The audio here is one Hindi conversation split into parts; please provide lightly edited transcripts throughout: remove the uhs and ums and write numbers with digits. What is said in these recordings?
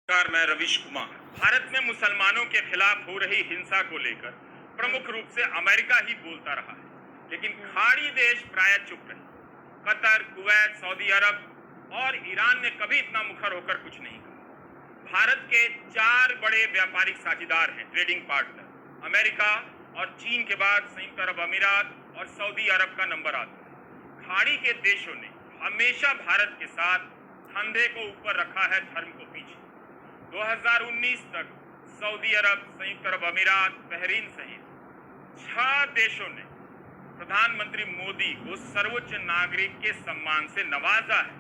नमस्कार, मैं रवीश कुमार। भारत में मुसलमानों के खिलाफ हो रही हिंसा को लेकर प्रमुख रूप से अमेरिका ही बोलता रहा है, लेकिन खाड़ी देश प्राय चुप रहे। कतर, कुवैत, सऊदी अरब और ईरान ने कभी इतना मुखर होकर कुछ नहीं कहा। भारत के चार बड़े व्यापारिक साझेदार हैं, ट्रेडिंग पार्टनर। अमेरिका और चीन के बाद संयुक्त अरब अमीरात और सऊदी अरब का नंबर आता है। खाड़ी के देशों ने हमेशा भारत के साथ धंधे को ऊपर रखा है, धर्म को पीछे। 2019 तक सऊदी अरब, संयुक्त अरब अमीरात, बहरीन सहित 6 देशों ने प्रधानमंत्री मोदी को सर्वोच्च नागरिक के सम्मान से नवाजा है,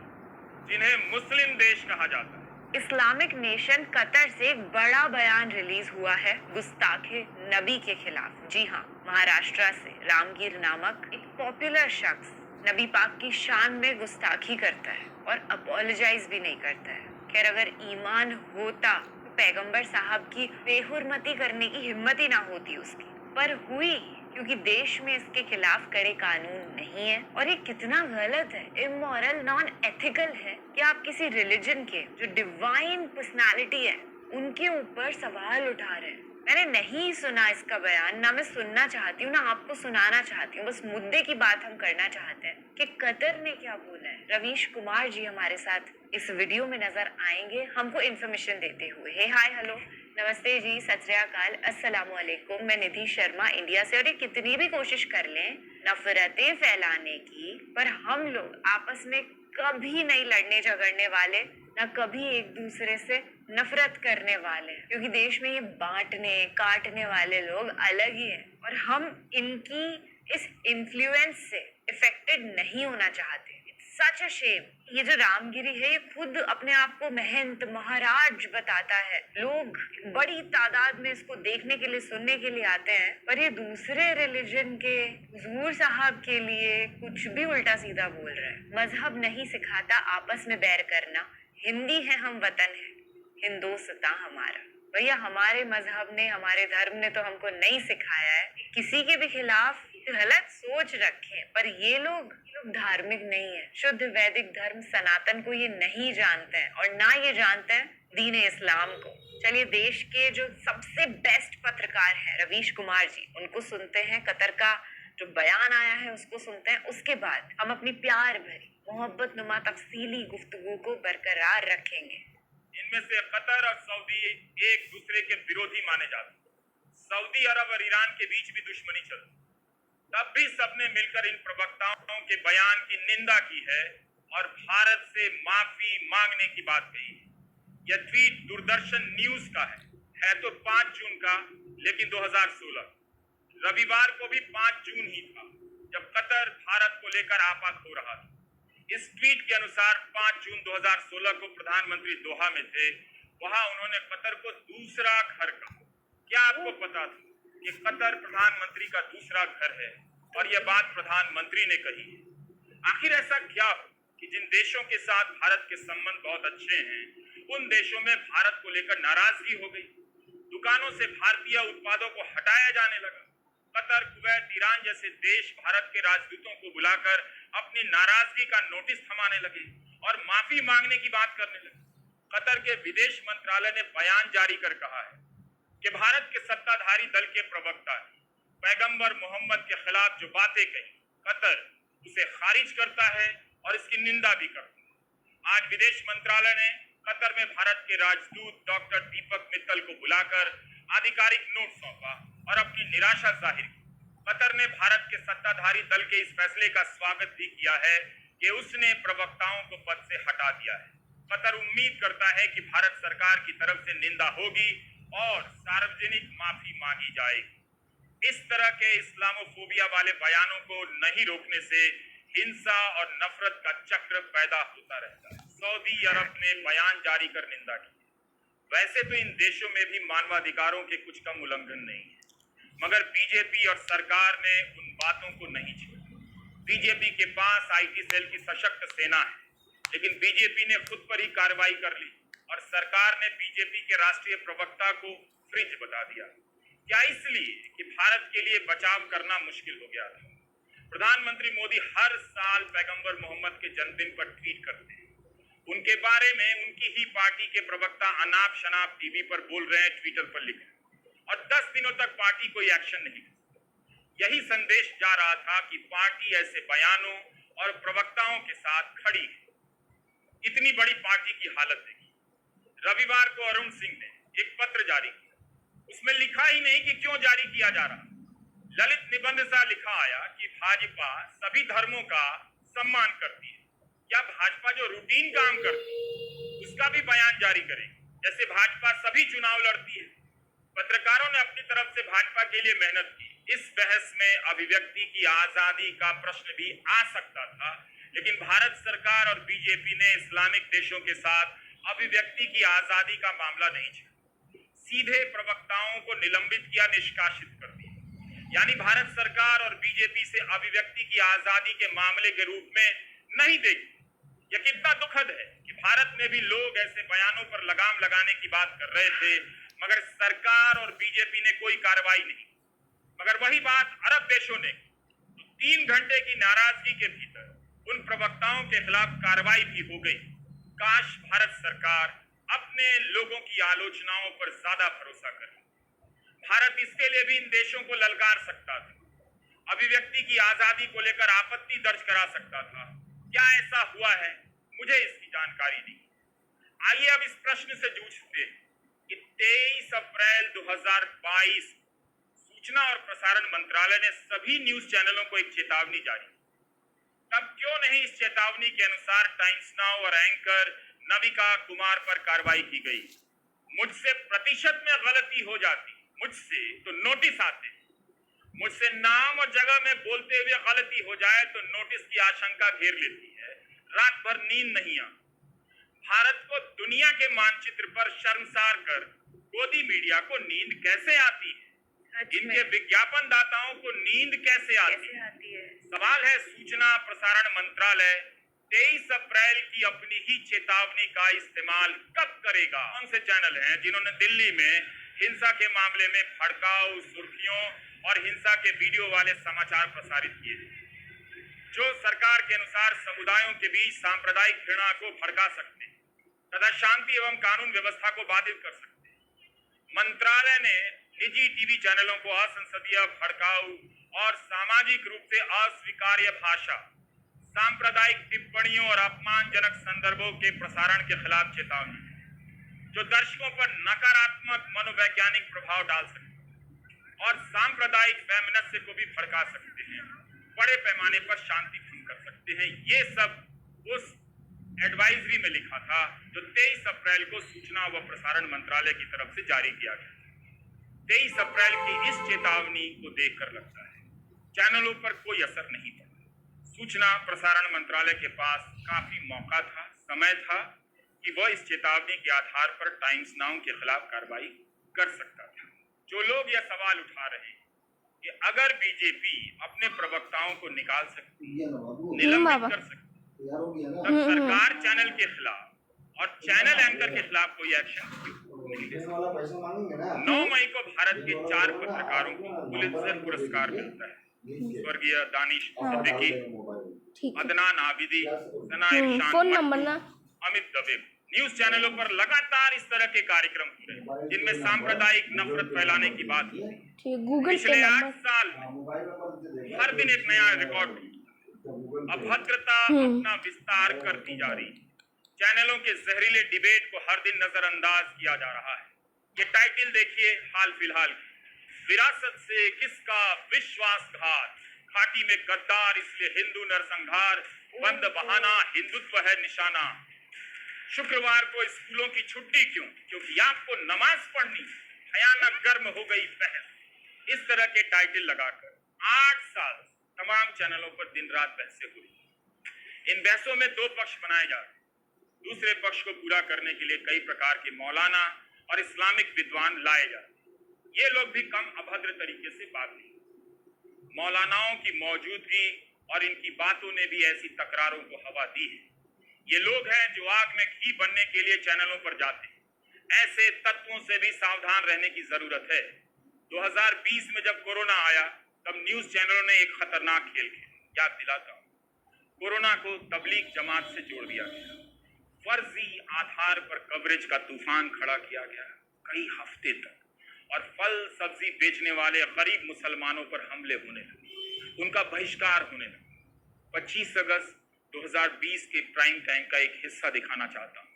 जिन्हें मुस्लिम देश कहा जाता है। इस्लामिक नेशन कतर से एक बड़ा बयान रिलीज हुआ है गुस्ताखे नबी के खिलाफ। जी हाँ, महाराष्ट्र से रामगीर नामक एक पॉपुलर शख्स नबी पाक की शान में गुस्ताखी करता है और अपोलोजाइज भी नहीं करता है। खैर, अगर ईमान होता तो पैगंबर साहब की बेहुरमती करने की हिम्मत ही ना होती उसकी, पर हुई क्योंकि देश में इसके खिलाफ कड़े कानून नहीं है। और ये कितना गलत है, इमोरल, नॉन एथिकल है कि आप किसी रिलीजन के जो डिवाइन पर्सनालिटी है उनके ऊपर सवाल उठा रहे हैं। मैंने नहीं सुना इसका बयान, ना मैं सुनना चाहती हूँ, ना आपको सुनाना चाहती हूँ। बस मुद्दे की बात हम करना चाहते हैं कि कतर ने क्या बोला है। रवीश कुमार जी हमारे साथ इस वीडियो में नजर आएंगे हमको इन्फॉर्मेशन देते हुए। हे हाय हेलो नमस्ते जी, सत श्री अकाल, अस्सलामु अलैकुम। मैं निधि शर्मा इंडिया से। और ये कितनी भी कोशिश कर लें नफरतें फैलाने की, पर हम लोग आपस में कभी नहीं लड़ने झगड़ने वाले, ना कभी एक दूसरे से नफरत करने वाले, क्योंकि देश में ये बांटने काटने वाले लोग अलग ही हैं और हम इनकी इस इन्फ्लुएंस से इफेक्टेड नहीं होना चाहते। सच अ शेम। ये जो रामगिरी है ये खुद अपने आप को महंत महाराज बताता है। लोग बड़ी तादाद में इसको देखने के लिए, सुनने के लिए आते हैं, पर ये दूसरे रिलीजन के हुजूर साहब के लिए कुछ भी उल्टा सीधा बोल रहा है। मजहब नहीं सिखाता आपस में बैर करना। हिंदी है हम, वतन है हिंदुस्तां हमारा। भैया, हमारे मजहब ने, हमारे धर्म ने तो हमको नहीं सिखाया है किसी के भी खिलाफ गलत सोच रखें, पर ये लोग धार्मिक नहीं है। शुद्ध वैदिक धर्म सनातन को ये नहीं जानते हैं और ना ये जानते हैं दीन इस्लाम को। चलिए, देश के जो सबसे बेस्ट पत्रकार हैं रवीश कुमार जी, उनको सुनते हैं। कतर का जो बयान आया है उसको सुनते हैं, उसके बाद हम अपनी प्यार भरी मोहब्बत नुमा तफसीली गुफ्तगू को बरकरार रखेंगे। इनमें से कतर और सऊदी एक दूसरे के विरोधी माने जाते हैं। सऊदी अरब और ईरान के बीच भी दुश्मनी चलती, तब भी सबने मिलकर इन प्रवक्ताओं के बयान की निंदा की है और भारत से माफी मांगने की बात कही है। यह ट्वीट दूरदर्शन न्यूज का है तो 5 जून का, लेकिन 2016 रविवार को भी 5 जून ही था जब कतर भारत को लेकर आपात हो रहा था। इस ट्वीट के अनुसार 5 जून 2016 को प्रधानमंत्री दोहा में थे। वहां उन्होंने कतर को दूसरा घर कहा। क्या आपको पता था कि कतर प्रधानमंत्री का दूसरा घर है और यह बात प्रधानमंत्री ने कही है? आखिर ऐसा क्या हो कि जिन देशों के साथ भारत के संबंध बहुत अच्छे हैं, उन देशों में भारत को लेकर नाराजगी हो गई। दुकानों से भारतीय उत्पादों को हटाया जाने लगा। कतर, कुवैत, ईरान जैसे देश भारत के राजदूतों को बुलाकर अपनी नाराजगी का नोटिस थमाने लगे और माफी मांगने की बात करने लगे। कतर के विदेश मंत्रालय ने बयान जारी कर कहा है कि भारत के सत्ताधारी दल के प्रवक्ता ने पैगंबर मोहम्मद के खिलाफ जो बातें कही, कतर उसे खारिज करता है और इसकी निंदा भी करता है। आज विदेश मंत्रालय ने कतर में भारत के राजदूत डॉक्टर दीपक मित्तल को बुलाकर आधिकारिक नोट सौंपा और अपनी निराशा जाहिर की। कतर ने भारत के सत्ताधारी दल के इस फैसले का स्वागत भी किया है कि उसने प्रवक्ताओं को पद से हटा दिया है। कतर उम्मीद करता है कि भारत सरकार की तरफ से निंदा होगी और सार्वजनिक माफी मांगी जाएगी। इस तरह के इस्लामोफोबिया वाले बयानों को नहीं रोकने से हिंसा और नफरत का चक्र पैदा होता रहता है। सऊदी अरब ने बयान जारी कर निंदा की। वैसे तो इन देशों में भी मानवाधिकारों के कुछ कम उल्लंघन नहीं है, मगर बीजेपी और सरकार ने उन बातों को नहीं छोड़ा। बीजेपी के पास आईटी सेल की सशक्त सेना है, लेकिन बीजेपी ने खुद पर ही कार्रवाई कर ली और सरकार ने बीजेपी के राष्ट्रीय प्रवक्ता को फ्रिंज बता दिया। क्या इसलिए कि भारत के लिए बचाव करना मुश्किल हो गया था? प्रधानमंत्री मोदी हर साल पैगंबर मोहम्मद के जन्मदिन पर ट्वीट करते हैं। उनके बारे में उनकी ही पार्टी के प्रवक्ता अनाप शनाप टीवी पर बोल रहे हैं, ट्विटर पर लिख रहे हैं, और 10 दिनों तक पार्टी कोई एक्शन नहीं। यही संदेश जा रहा था कि पार्टी ऐसे बयानों और प्रवक्ताओं के साथ खड़ी है। इतनी बड़ी पार्टी की हालत देखी। रविवार को अरुण सिंह ने एक पत्र जारी किया। उसमें लिखा ही नहीं कि क्यों जारी किया जा रहा। ललित निबंध सा लिखा आया कि भाजपा सभी धर्मों का सम्मान करती है। क्या भाजपा जो रूटीन काम करती है उसका भी बयान जारी करेगी? जैसे भाजपा सभी चुनाव लड़ती है। पत्रकारों ने अपनी तरफ से भाजपा के लिए मेहनत की। इस बहस में अभिव्यक्ति की आजादी का प्रश्न भी आ सकता था, लेकिन भारत सरकार और बीजेपी ने इस्लामिक देशों के साथ अभिव्यक्ति की आजादी का मामला नहीं छेड़ा। सीधे प्रवक्ताओं को निलंबित किया, निष्कासित कर दिया। यानी भारत सरकार और बीजेपी से अभिव्यक्ति की आजादी के मामले के रूप में नहीं देखी। यह कितना दुखद है कि भारत में भी लोग ऐसे बयानों पर लगाम लगाने की बात कर रहे थे, मगर सरकार और बीजेपी ने कोई कार्रवाई नहीं। मगर वही बात अरब देशों ने तो 3 घंटे की नाराजगी के भीतर उन प्रवक्ताओं के खिलाफ कार्रवाई भी हो गई। काश भारत सरकार अपने लोगों की आलोचनाओं पर ज्यादा भरोसा करे। भारत इसके लिए भी इन देशों को ललकार सकता था, अभिव्यक्ति की आजादी को लेकर आपत्ति दर्ज करा सकता था। क्या ऐसा हुआ है? मुझे इसकी जानकारी नहीं। आइए अब इस प्रश्न से जूझते हैं कि 23 अप्रैल 2022 सूचना और प्रसारण मंत्रालय ने सभी न्यूज चैनलों को एक चेतावनी जारी की। तब क्यों नहीं इस चेतावनी के अनुसार टाइम्स नाउ और एंकर नविका कुमार पर कार्रवाई की गई? मुझसे प्रतिशत में गलती हो जाती, मुझसे तो नोटिस आते, मुझसे नाम और जगह में बोलते हुए गलती हो जाए तो नोटिस की आशंका घेर लेती है। रात भर नींद नहीं आती। भारत को दुनिया के मानचित्र पर शर्मसार कर गोदी मीडिया को नींद कैसे आती है? इनके विज्ञापन दाताओं को नींद कैसे आती है? सवाल है, सूचना प्रसारण मंत्रालय 23 अप्रैल की अपनी ही चेतावनी का इस्तेमाल कब करेगा? कौन से चैनल हैं जिन्होंने दिल्ली में हिंसा के मामले में भड़काऊ सुर्खियों और हिंसा के वीडियो वाले समाचार प्रसारित किए, जो सरकार के अनुसार समुदायों के बीच सांप्रदायिक घृणा को भड़का सकते तथा शांति एवं कानून व्यवस्था को बाधित कर सकते? मंत्रालय ने निजी टीवी चैनलों को असंसदीय, भड़काऊ और सामाजिक रूप से अस्वीकार्य भाषा, सांप्रदायिक टिप्पणियों और अपमानजनक संदर्भों के प्रसारण के खिलाफ चेतावनी, जो दर्शकों पर नकारात्मक मनोवैज्ञानिक प्रभाव डाल सकते और सांप्रदायिक वैमनस्य को भी भड़का सकते हैं, बड़े पैमाने पर शांति भंग कर सकते हैं। ये सब उस एडवाइजरी में लिखा था जो 23 अप्रैल को सूचना व प्रसारण मंत्रालय की तरफ से जारी किया गया। 23 अप्रैल की इस चेतावनी को देखकर लगता है चैनलों पर कोई असर नहीं पड़ा। सूचना प्रसारण मंत्रालय के पास काफी मौका था, समय था कि वह इस चेतावनी के आधार पर टाइम्स नाउ के खिलाफ कार्रवाई कर सकता था। जो लोग यह सवाल उठा रहे हैं कि अगर बीजेपी अपने प्रवक्ताओं को निकाल सकती है, निलंबित कर सकती है, तब सरकार चैनल के खिलाफ और चैनल एंकर के खिलाफ कोई एक्शन नहीं ले सकती। 9 मई को भारत के 4 पत्रकारों को पुलित्जर पुरस्कार मिलता है। स्वर्गीय दानिश सिद्दीकी, अदनान आबिदी, सनाइब शान, अमित दवे। न्यूज चैनलों पर लगातार इस तरह के कार्यक्रम हो रहे हैं जिनमें सांप्रदायिक नफरत फैलाने की बात होती है। पिछले 8 साल में हर दिन एक नया रिकॉर्ड, अभद्रता अपना विस्तार करती जा रही है। चैनलों के जहरीले डिबेट को हर दिन नजरअंदाज किया जा रहा है। ये टाइटल देखिए हाल फिलहाल, विरासत से किसका विश्वासघात, घाटी में गद्दार इसलिए हिंदू नरसंहार, बंद बहाना हिंदुत्व है निशाना, शुक्रवार को स्कूलों की छुट्टी क्यों? क्योंकि आपको नमाज पढ़नी, भयानक गर्म हो गई बहस। इस तरह के टाइटल लगाकर 8 साल तमाम चैनलों पर दिन रात बहसें हुई। इन बहसों में 2 पक्ष बनाए जा रहे। दूसरे पक्ष को पूरा करने के लिए कई प्रकार के मौलाना और इस्लामिक विद्वान लाए जा रहे। ये लोग भी कम अभद्र तरीके से बात नहीं। मौलानाओं की मौजूदगी और इनकी बातों ने भी ऐसी तकरारों को हवा दी है। ये लोग हैं जो आग में घी बनने के लिए चैनलों पर जाते हैं। ऐसे तत्वों से भी सावधान रहने की जरूरत है। 2020 में जब कोरोना आया तब न्यूज चैनलों ने एक खतरनाक खेल खेला, याद दिलाता हूं। कोरोना को तबलीग जमात से जोड़ दिया गया। फर्जी आधार पर कवरेज का तूफान खड़ा किया गया कई हफ्ते तक, और फल सब्जी बेचने वाले गरीब मुसलमानों पर हमले होने लगे, उनका बहिष्कार होने लगा। 25 अगस्त 2020 के प्राइम टाइम का एक हिस्सा दिखाना चाहता हूँ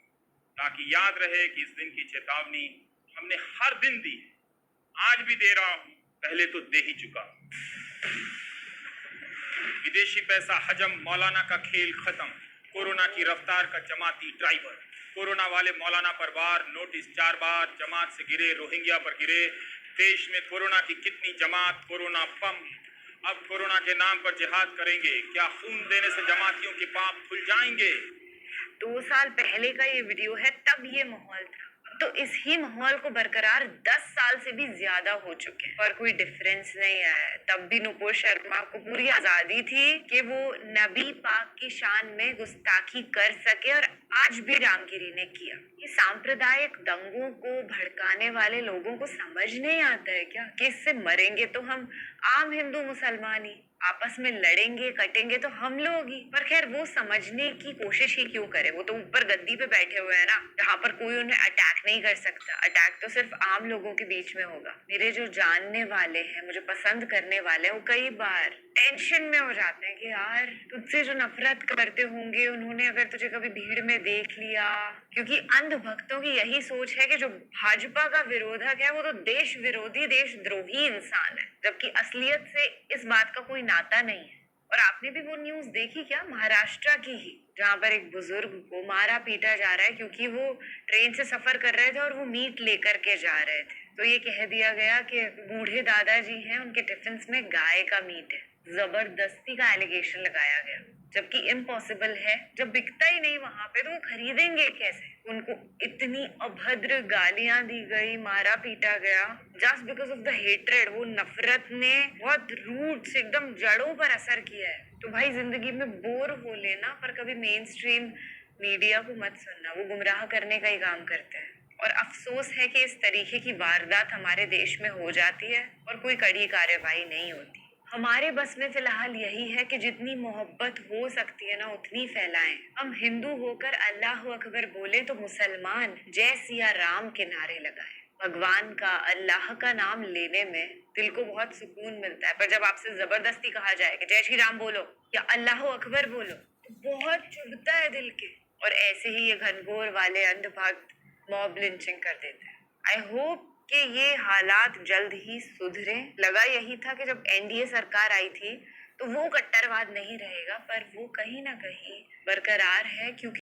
ताकि याद रहे कि इस दिन की चेतावनी हमने हर दिन दी, आज भी दे रहा हूं, पहले तो दे ही चुका। विदेशी पैसा हजम, मौलाना का खेल खत्म, कोरोना की रफ्तार का जमाती ड्राइवर, कोरोना वाले मौलाना पर वार, नोटिस 4 बार, जमात से गिरे, रोहिंग्या पर गिरे, देश में कोरोना की कितनी जमात, कोरोना बम, अब कोरोना के नाम पर जिहाद करेंगे, क्या खून देने से जमातियों के पाप खुल जाएंगे? 2 साल पहले का ये वीडियो है, तब ये माहौल था। तो इस ही माहौल को बरकरार 10 साल से भी ज्यादा हो चुके हैं और कोई डिफरेंस नहीं आया है। तब भी नुपुर शर्मा को पूरी आजादी थी कि वो नबी पाक की शान में गुस्ताखी कर सके, और आज भी रामगिरी ने किया। ये सांप्रदायिक दंगों को भड़काने वाले लोगों को समझ नहीं आता है क्या कि इससे मरेंगे तो हम आम हिंदू मुसलमान ही, आपस में लड़ेंगे कटेंगे तो हम लोग ही। पर खैर वो समझने की कोशिश ही क्यों करे, वो तो ऊपर गद्दी पे बैठे हुए हैं ना, जहाँ पर कोई उन्हें अटैक नहीं कर सकता। अटैक तो सिर्फ आम लोगों के बीच में होगा। मेरे जो जानने वाले हैं, मुझे पसंद करने वाले हैं, वो कई बार टेंशन में हो जाते हैं कि यार तुझसे जो नफरत करते होंगे उन्होंने अगर तुझे कभी भीड़ में देख लिया, क्योंकि अंधभक्तों की यही सोच है कि जो भाजपा का विरोधक है वो तो देश विरोधी देशद्रोही इंसान है, जबकि असलियत से इस बात का कोई नाता नहीं है। और आपने भी वो न्यूज देखी क्या, महाराष्ट्र की ही, जहाँ पर एक बुजुर्ग को मारा पीटा जा रहा है क्योंकि वो ट्रेन से सफर कर रहे थे और वो मीट लेकर के जा रहे थे। तो ये कह दिया गया कि बूढ़े दादाजी हैं, उनके टिफिन में गाय का मीट है। जबरदस्ती का एलिगेशन लगाया गया, जबकि इम्पॉसिबल है। जब बिकता ही नहीं वहां पे तो वो खरीदेंगे कैसे? उनको इतनी अभद्र गालियां दी गई, मारा पीटा गया, just because of the hatred. वो नफरत ने बहुत रूट्स, एकदम जड़ों पर असर किया है। तो भाई जिंदगी में बोर हो लेना, पर कभी मेन स्ट्रीम मीडिया को मत सुनना, वो गुमराह करने का ही काम करते हैं। और अफसोस है कि इस तरीके की वारदात हमारे देश में हो जाती है और कोई कड़ी कार्यवाही नहीं होती। हमारे बस में फिलहाल यही है कि जितनी मोहब्बत हो सकती है ना उतनी फैलाएं। हम हिंदू होकर अल्लाह अकबर बोले तो मुसलमान जय सिया राम के नारे लगाएं। भगवान का, अल्लाह का नाम लेने में दिल को बहुत सुकून मिलता है, पर जब आपसे जबरदस्ती कहा जाए कि जय श्री राम बोलो या अल्लाह अकबर बोलो तो बहुत चुभता है दिल के। और ऐसे ही ये घनघोर वाले अंधभक्त मॉब लिंचिंग कर देते हैं। आई होप कि ये हालात जल्द ही सुधरें। लगा यही था कि जब एनडीए सरकार आई थी तो वो कट्टरवाद नहीं रहेगा, पर वो कहीं ना कहीं बरकरार है, क्योंकि